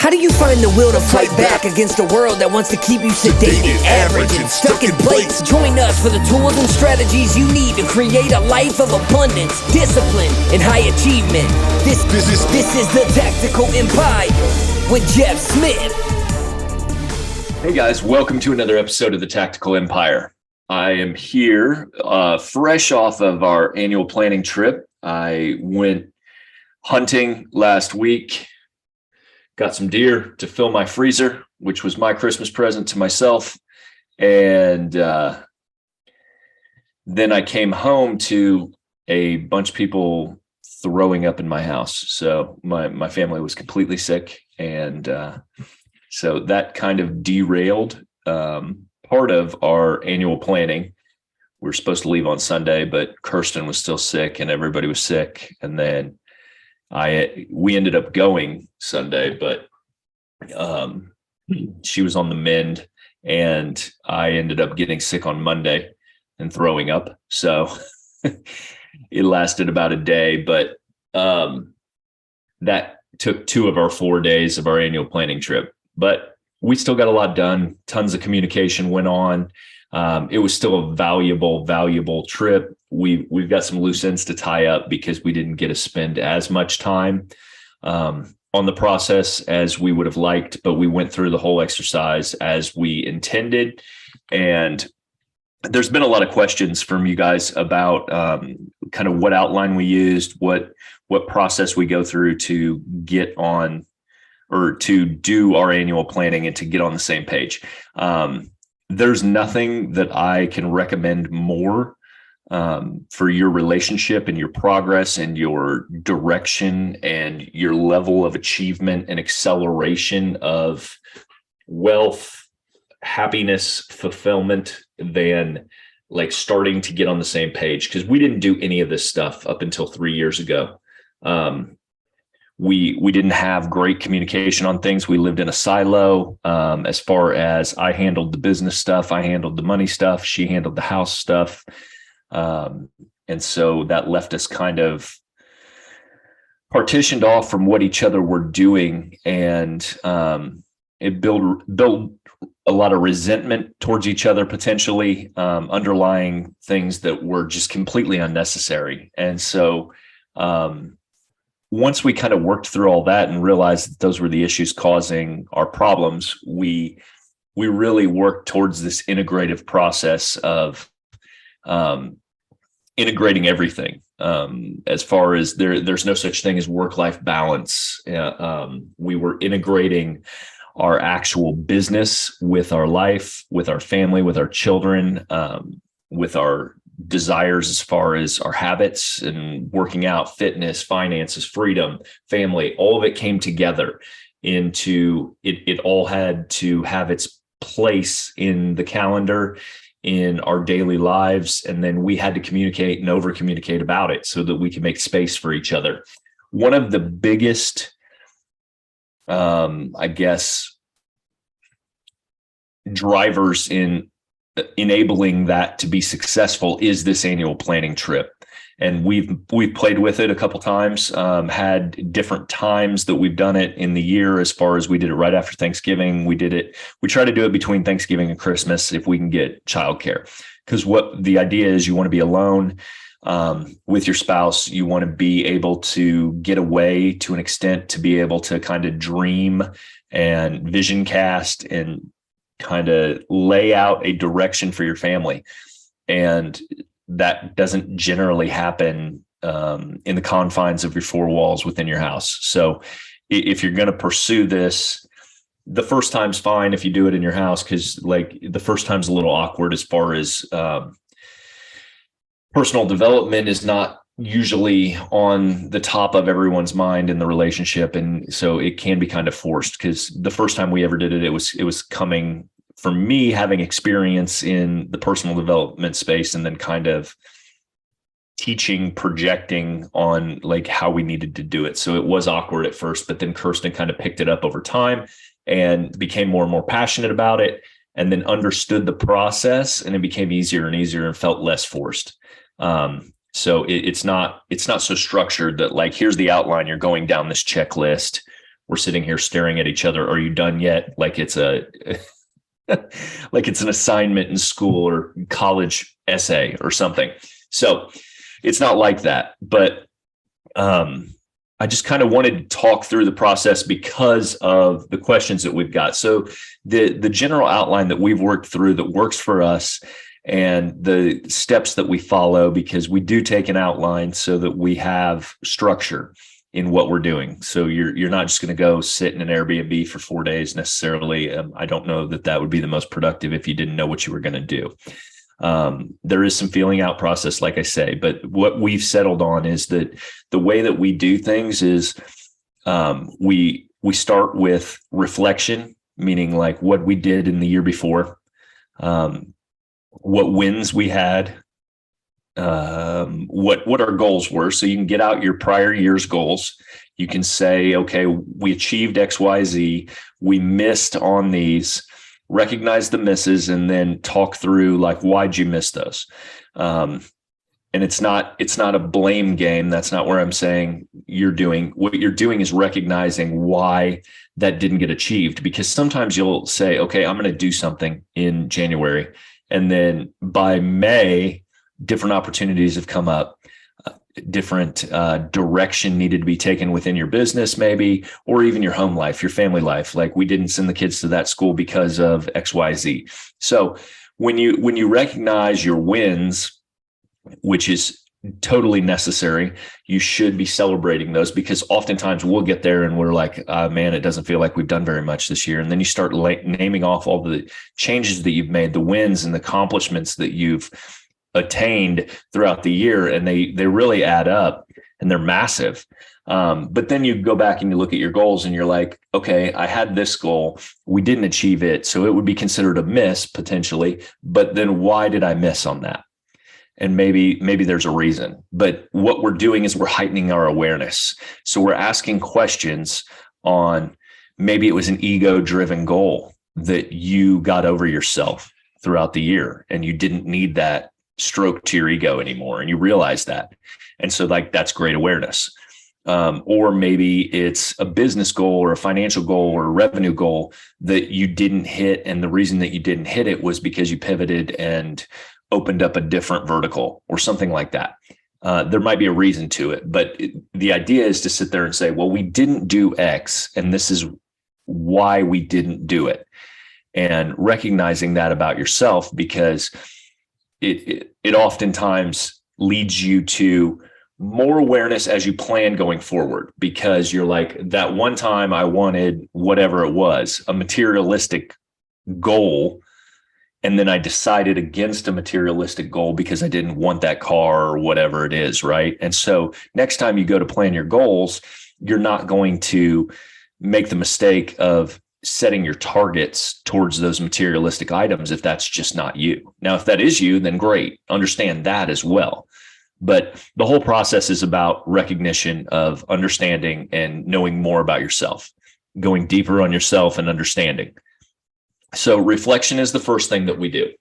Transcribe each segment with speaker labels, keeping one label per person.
Speaker 1: How do you find the will to fight back against a world that wants to keep you sedated, average, and stuck in place? Join us for the tools and strategies you need to create a life of abundance, discipline, and high achievement. This is the Tactical Empire with Jeff Smith.
Speaker 2: Hey guys, welcome to another episode of the Tactical Empire. I am here fresh off of our annual planning trip. I went hunting last week, got some deer to fill my freezer, which was my Christmas present to myself. And then I came home to a bunch of people throwing up in my house. So my family was completely sick. And so that kind of derailed part of our annual planning. We were supposed to leave on Sunday, but Kirsten was still sick and everybody was sick. And then we ended up going Sunday, but she was on the mend and I ended up getting sick on Monday and throwing up. So it lasted about a day, but that took 2 of our 4 days of our annual planning trip. But we still got a lot done. Tons of communication went on. It was still a valuable trip. We've got some loose ends to tie up because we didn't get to spend as much time on the process as we would have liked, but we went through the whole exercise as we intended. And there's been a lot of questions from you guys about kind of what outline we used, what process we go through to get on or to do our annual planning and to get on the same page. There's nothing that I can recommend more for your relationship and your progress and your direction and your level of achievement and acceleration of wealth, happiness, fulfillment than like starting to get on the same page. Because we didn't do any of this stuff up until 3 years ago. We didn't have great communication on things. We lived in a silo. As far as I handled the business stuff, I handled the money stuff, she handled the house stuff. And so that left us kind of partitioned off from what each other were doing. And it built a lot of resentment towards each other, potentially underlying things that were just completely unnecessary. And so once we kind of worked through all that and realized that those were the issues causing our problems, we really worked towards this integrative process of integrating everything. As far as there's no such thing as work-life balance. We were integrating our actual business with our life, with our family, with our children, with our desires as far as our habits and working out, fitness, finances, freedom, family, all of it came together into it. It all had to have its place in the calendar, in our daily lives. And then we had to communicate and over communicate about it so that we can make space for each other. One of the biggest, I guess, drivers in enabling that to be successful is this annual planning trip. And we've played with it a couple times, had different times that we've done it in the year. As far as we did it right after Thanksgiving, we try to do it between Thanksgiving and Christmas if we can get childcare. Because what the idea is, you want to be alone with your spouse. You want to be able to get away to an extent to be able to kind of dream and vision cast and kind of lay out a direction for your family. And that doesn't generally happen in the confines of your 4 walls within your house. So if you're going to pursue this, the first time's fine if you do it in your house, because like the first time's a little awkward as far as personal development is not usually on the top of everyone's mind in the relationship. And so it can be kind of forced, because the first time we ever did it, it was coming from me having experience in the personal development space and then kind of teaching, projecting on like how we needed to do it. So it was awkward at first, but then Kirsten kind of picked it up over time and became more and more passionate about it, and then understood the process, and it became easier and easier and felt less forced. So it's not so structured that like, here's the outline, you're going down this checklist. we're sitting here staring at each other. Are you done yet? Like it's like it's an assignment in school or college essay or something. So it's not like that, but I just kind of wanted to talk through the process because of the questions that we've got. So the general outline that we've worked through that works for us, and the steps that we follow, because we do take an outline so that we have structure in what we're doing. So you're not just going to go sit in an Airbnb for 4 days necessarily. I don't know that would be the most productive if you didn't know what you were going to do. There is some feeling out process, like I say, but what we've settled on is that the way that we do things is we start with reflection, meaning like what we did in the year before, what wins we had, what our goals were. So you can get out your prior year's goals. You can say, okay, we achieved X, Y, Z. We missed on these. Recognize the misses, and then talk through like, why'd you miss those? And it's not a blame game. That's not where I'm saying what you're doing is recognizing why that didn't get achieved. Because sometimes you'll say, okay, I'm going to do something in January, and then by May, different opportunities have come up. Different direction needed to be taken within your business, maybe, or even your home life, your family life. Like, we didn't send the kids to that school because of X, Y, Z. So when you recognize your wins, which is totally necessary, you should be celebrating those, because oftentimes we'll get there and we're like, man, it doesn't feel like we've done very much this year. And then you start naming off all the changes that you've made, the wins and the accomplishments that you've attained throughout the year, and they really add up, and they're massive. But then you go back and you look at your goals and you're like, okay, I had this goal, we didn't achieve it, so it would be considered a miss potentially, but then why did I miss on that? And maybe there's a reason. But what we're doing is we're heightening our awareness. So we're asking questions on, maybe it was an ego-driven goal that you got over yourself throughout the year, and you didn't need that stroke to your ego anymore, and you realize that. And so like, that's great awareness. Or maybe it's a business goal or a financial goal or a revenue goal that you didn't hit, and the reason that you didn't hit it was because you pivoted and opened up a different vertical or something like that. There might be a reason to it, but the idea is to sit there and say, well, we didn't do X, and this is why we didn't do it. And recognizing that about yourself, because it oftentimes leads you to more awareness as you plan going forward, because you're like, that one time I wanted whatever it was, a materialistic goal, and then I decided against a materialistic goal because I didn't want that car or whatever it is, right? And so next time you go to plan your goals, you're not going to make the mistake of setting your targets towards those materialistic items if that's just not you. Now, if that is you, then great. Understand that as well. But the whole process is about recognition of understanding and knowing more about yourself, going deeper on yourself and understanding. So reflection is the first thing that we do.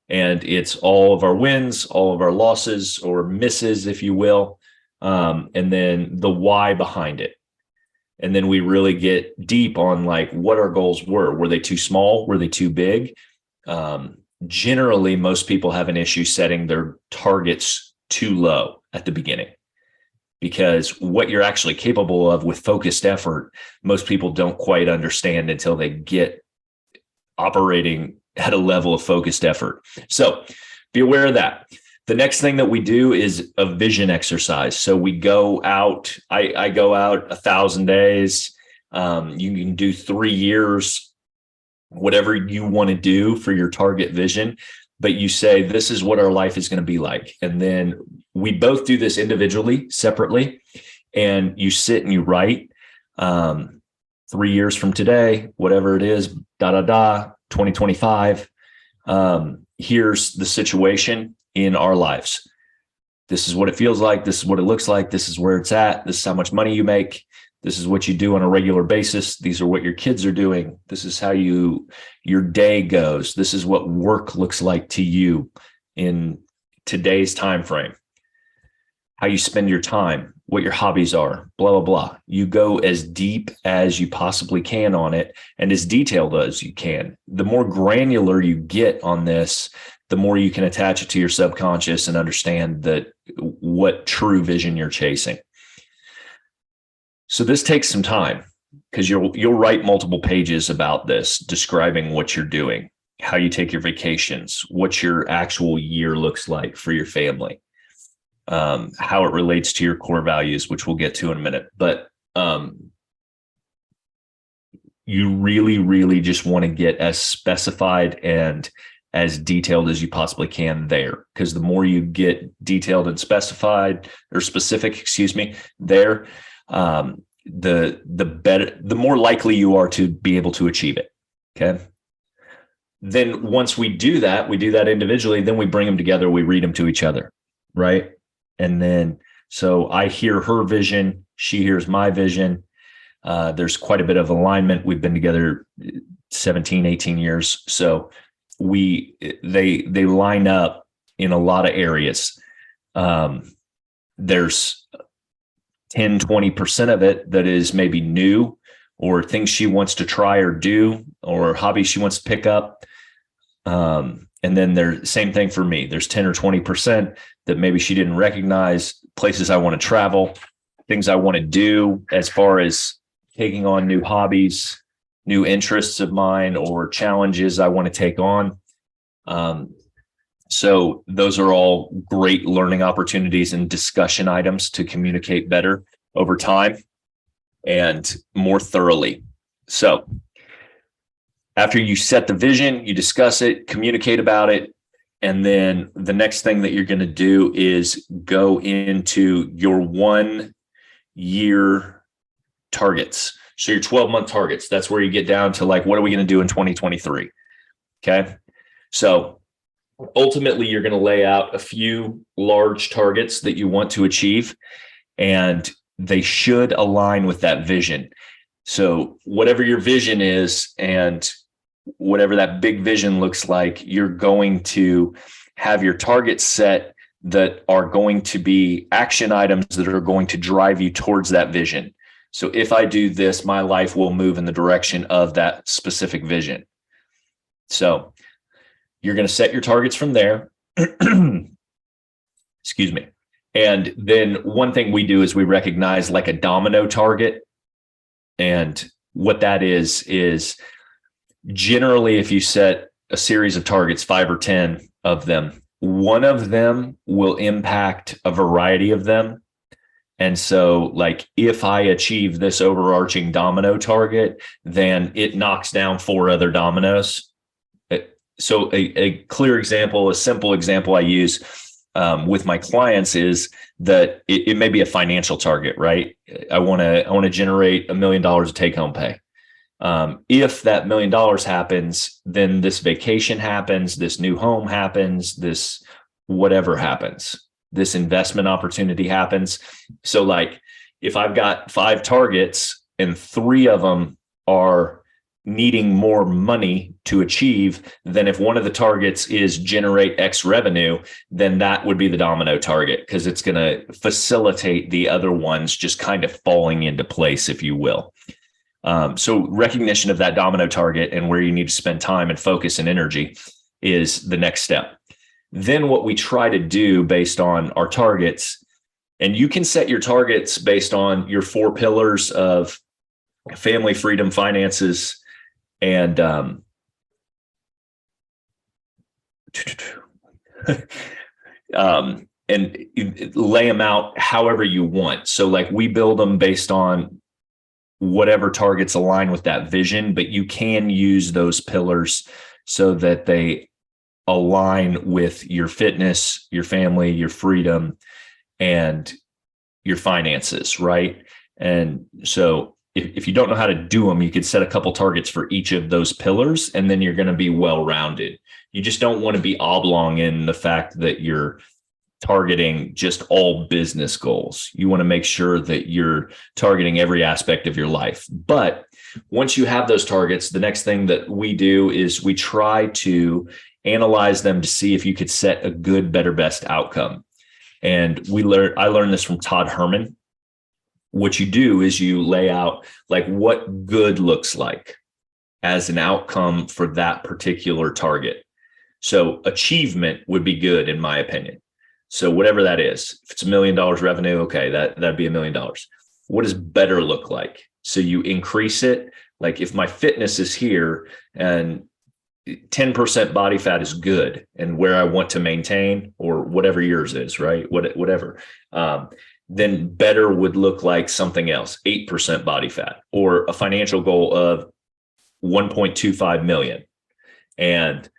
Speaker 2: And it's all of our wins, all of our losses or misses, if you will, and then the why behind it. And then we really get deep on like what our goals were. Were they too small? Were they too big? Generally, most people have an issue setting their targets too low at the beginning, because what you're actually capable of with focused effort, most people don't quite understand until they get operating at a level of focused effort. So be aware of that. The next thing that we do is a vision exercise. So we go out, I go out 1,000 days. You can do 3 years, whatever you want to do for your target vision, but you say, this is what our life is going to be like. And then we both do this individually, separately, and you sit and you write 3 years from today, whatever it is, 2025. Here's the situation in our lives. This is what it feels like. This is what it looks like. This is where it's at. This is how much money you make. This is what you do on a regular basis. These are what your kids are doing. This is how your day goes. This is what work looks like to you in today's time frame. How you spend your time. what your hobbies are, blah, blah, blah. You go as deep as you possibly can on it and as detailed as you can. The more granular you get on this, the more you can attach it to your subconscious and understand that what true vision you're chasing. So this takes some time because you'll write multiple pages about this, describing what you're doing, how you take your vacations, what your actual year looks like for your family, how it relates to your core values, which we'll get to in a minute. But you really, really just want to get as specified and as detailed as you possibly can there, because the more you get detailed and specified or specific, there, the better, the more likely you are to be able to achieve it. Okay. Then once we do that individually, then we bring them together, we read them to each other. Right. And then, so I hear her vision, she hears my vision. There's quite a bit of alignment. We've been together 17, 18 years. So they line up in a lot of areas. There's 10, 20% of it that is maybe new or things she wants to try or do or hobbies she wants to pick up. And then there's same thing for me. There's 10 or 20% that maybe she didn't recognize, places I want to travel, things I want to do as far as taking on new hobbies, new interests of mine, or challenges I want to take on. So those are all great learning opportunities and discussion items to communicate better over time and more thoroughly. So after you set the vision, you discuss it, communicate about it, and then the next thing that you're going to do is go into your 1 year targets. So your 12-month targets, that's where you get down to like, what are we going to do in 2023? Okay. So ultimately, you're going to lay out a few large targets that you want to achieve, and they should align with that vision. So whatever your vision is and whatever that big vision looks like, you're going to have your targets set that are going to be action items that are going to drive you towards that vision. So if I do this, my life will move in the direction of that specific vision. So you're going to set your targets from there. Excuse me. And then one thing we do is we recognize like a domino target. And what that is generally if you set a series of targets, 5 or 10 of them, one of them will impact a variety of them. And so like if I achieve this overarching domino target, then it knocks down 4 other dominoes. So a clear example, a simple example I use with my clients is that it may be a financial target, right? I want to generate $1 million of take home pay. If that $1 million happens, then this vacation happens, this new home happens, this whatever happens, this investment opportunity happens. So like if I've got 5 targets and 3 of them are needing more money to achieve, then if one of the targets is generate X revenue, then that would be the domino target because it's going to facilitate the other ones just kind of falling into place, if you will. So recognition of that domino target and where you need to spend time and focus and energy is the next step. Then what we try to do based on our targets, and you can set your targets based on your 4 pillars of family, freedom, finances, and and lay them out however you want. So like we build them based on whatever targets align with that vision, but you can use those pillars so that they align with your fitness, your family, your freedom, and your finances, right? And so if you don't know how to do them, you could set a couple targets for each of those pillars, and then you're going to be well-rounded. You just don't want to be oblong in the fact that you're targeting just all business goals. You want to make sure that you're targeting every aspect of your life. But once you have those targets, the next thing that we do is we try to analyze them to see if you could set a good, better, best outcome. And I learned this from Todd Herman. what you do is you lay out like what good looks like as an outcome for that particular target. So achievement would be good, in my opinion. So whatever that is, if it's $1 million revenue, okay, that'd be $1 million. What does better look like? So you increase it. Like if my fitness is here and 10% body fat is good and where I want to maintain, or whatever yours is, right? Whatever. Then better would look like something else, 8% body fat, or a financial goal of 1.25 million. And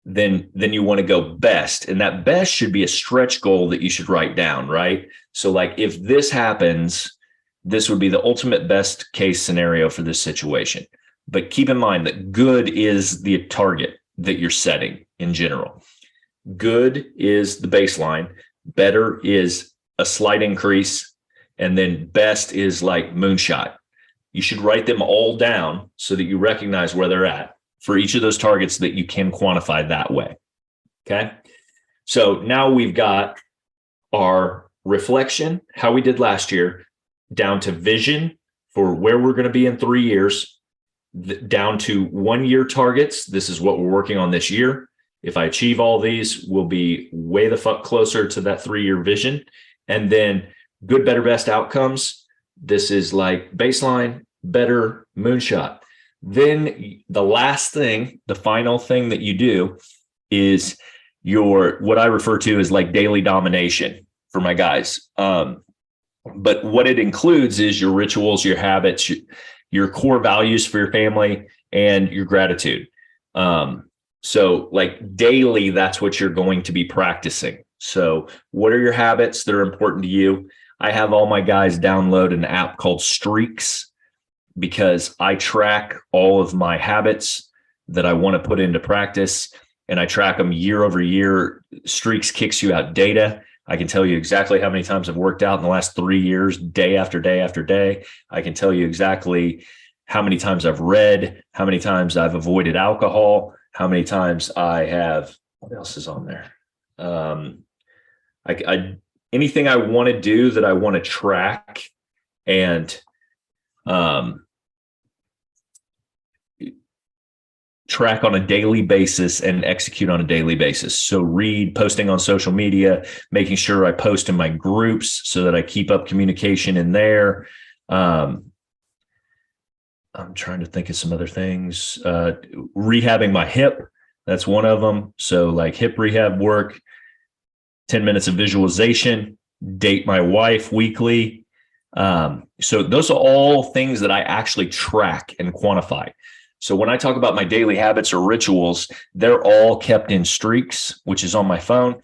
Speaker 2: then you want to go best. And that best should be a stretch goal that you should write down, right? So like if this happens, this would be the ultimate best case scenario for this situation. But keep in mind that good is the target that you're setting in general. Good is the baseline. Better is a slight increase. And then best is like moonshot. You should write them all down so that you recognize where they're at for each of those targets that you can quantify that way. Okay. So now we've got our reflection, how we did last year, down to vision for where we're going to be in 3 years, down to 1 year targets. This is what we're working on this year. If I achieve all these, we'll be way the fuck closer to that 3 year vision. And then good, better, best outcomes. This is like baseline, better, moonshot. Then the last thing, the final thing that you do is your, what I refer to as like daily domination for my guys. But what it includes is your rituals, your habits, your core values for your family, and your gratitude. So like daily, that's what you're going to be practicing. So what are your habits that are important to you? I have all my guys download an app called Streaks, because I track all of my habits that I want to put into practice, and I track them year over year. Streaks kicks you out data. I can tell you exactly how many times I've worked out in the last 3 years, day after day after day. I can tell you exactly how many times I've read, how many times I've avoided alcohol, how many times I have, what else is on there? Anything I want to do that I want to track and track on a daily basis and execute on a daily basis. So posting on social media, making sure I post in my groups so that I keep up communication in there. I'm trying to think of some other things. Rehabbing my hip, that's one of them. So like hip rehab work, 10 minutes of visualization, date my wife weekly. So those are all things that I actually track and quantify. So when I talk about my daily habits or rituals, they're all kept in Streaks, which is on my phone.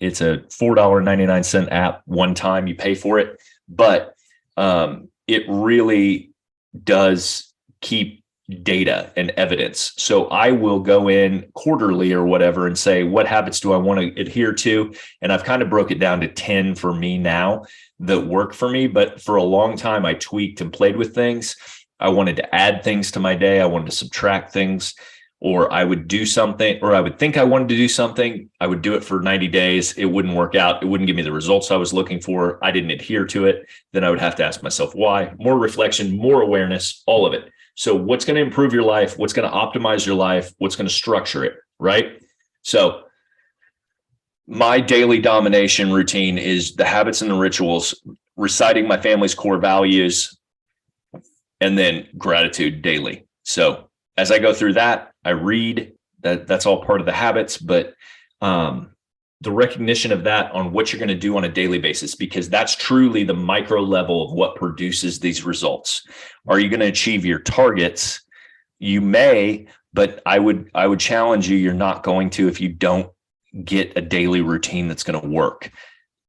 Speaker 2: It's a $4.99 app. One time you pay for it, but it really does keep data and evidence. So I will go in quarterly or whatever and say, what habits do I want to adhere to? And I've kind of broke it down to 10 for me now that work for me. But for a long time, I tweaked and played with things. I wanted to add things to my day. I wanted to subtract things, or I would do something, or I would think I wanted to do something. I would do it for 90 days. It wouldn't work out. It wouldn't give me the results I was looking for. I didn't adhere to it. Then I would have to ask myself why. More reflection, more awareness, all of it. So what's going to improve your life? What's going to optimize your life? What's going to structure it, right? So my daily domination routine is the habits and the rituals, reciting my family's core values, and then gratitude daily. So as I go through that, I read. That's all part of the habits, but the recognition of that on what you're going to do on a daily basis, because that's truly the micro level of what produces these results. Are you going to achieve your targets? You may, but I would challenge you, you're not going to if you don't get a daily routine that's going to work.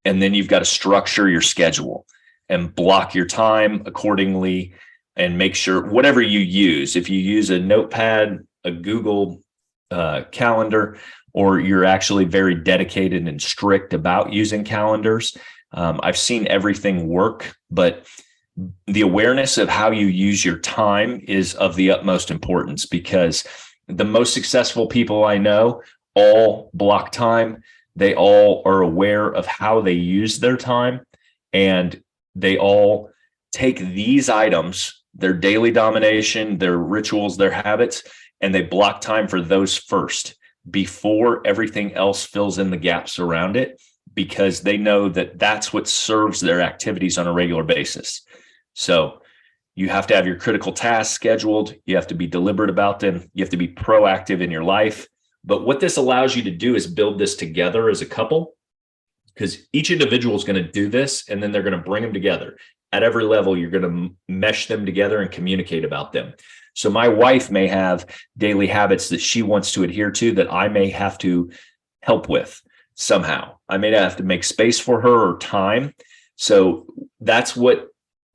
Speaker 2: And then you've got to structure your schedule and block your time accordingly. And make sure whatever you use, if you use a notepad, a Google calendar, or you're actually very dedicated and strict about using calendars, I've seen everything work, but the awareness of how you use your time is of the utmost importance, because the most successful people I know all block time. They all are aware of how they use their time, and they all take these items, their daily domination, their rituals, their habits, and they block time for those first before everything else fills in the gaps around it, because they know that that's what serves their activities on a regular basis. So you have to have your critical tasks scheduled. You have to be deliberate about them. You have to be proactive in your life. But what this allows you to do is build this together as a couple, because each individual is going to do this, and then they're going to bring them together. At every level, you're going to mesh them together and communicate about them. So my wife may have daily habits that she wants to adhere to that I may have to help with somehow. I may have to make space for her or time. So that's what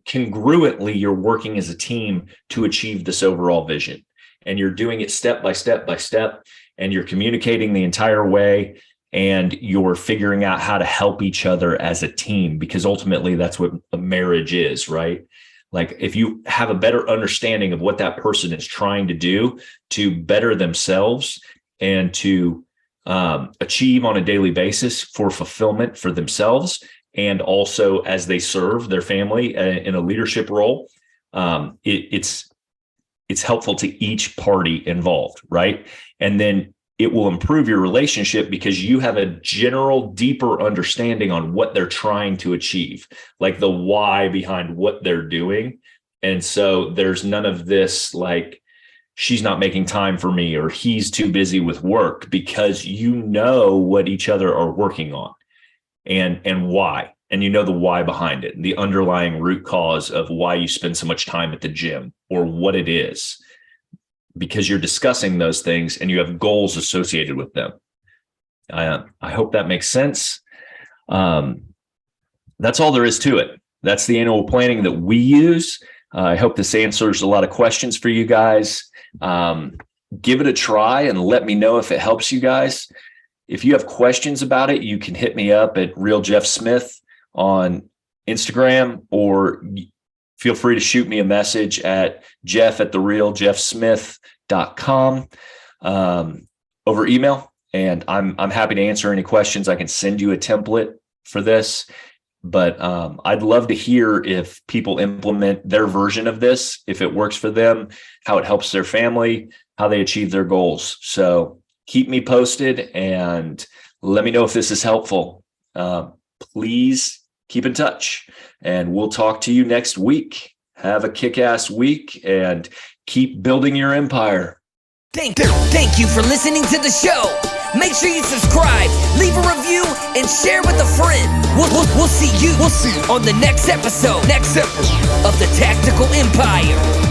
Speaker 2: congruently you're working as a team to achieve this overall vision. And you're doing it step by step by step, and you're communicating the entire way, and you're figuring out how to help each other as a team, because ultimately that's what a marriage is, right? Like if you have a better understanding of what that person is trying to do to better themselves and to achieve on a daily basis for fulfillment for themselves, and also as they serve their family in a leadership role, it's helpful to each party involved, right? And then it will improve your relationship because you have a general, deeper understanding on what they're trying to achieve, like the why behind what they're doing. And so there's none of this like, she's not making time for me or he's too busy with work, because you know what each other are working on and why. And you know the why behind it, the underlying root cause of why you spend so much time at the gym or what it is, because you're discussing those things and you have goals associated with them. I hope that makes sense. That's all there is to it. That's the annual planning that we use. I hope this answers a lot of questions for you guys. Give it a try and let me know if it helps you guys. If you have questions about it, you can hit me up at Real Jeff Smith on Instagram, or feel free to shoot me a message at jeff@therealjeffsmith.com over email. And I'm happy to answer any questions. I can send you a template for this, but I'd love to hear if people implement their version of this, if it works for them, how it helps their family, how they achieve their goals. So keep me posted and let me know if this is helpful. Please keep in touch, and we'll talk to you next week. Have a kick-ass week and keep building your empire.
Speaker 1: Thank you for listening to the show. Make sure you subscribe, leave a review, and share with a friend. We'll see you on the next episode of the Tactical Empire.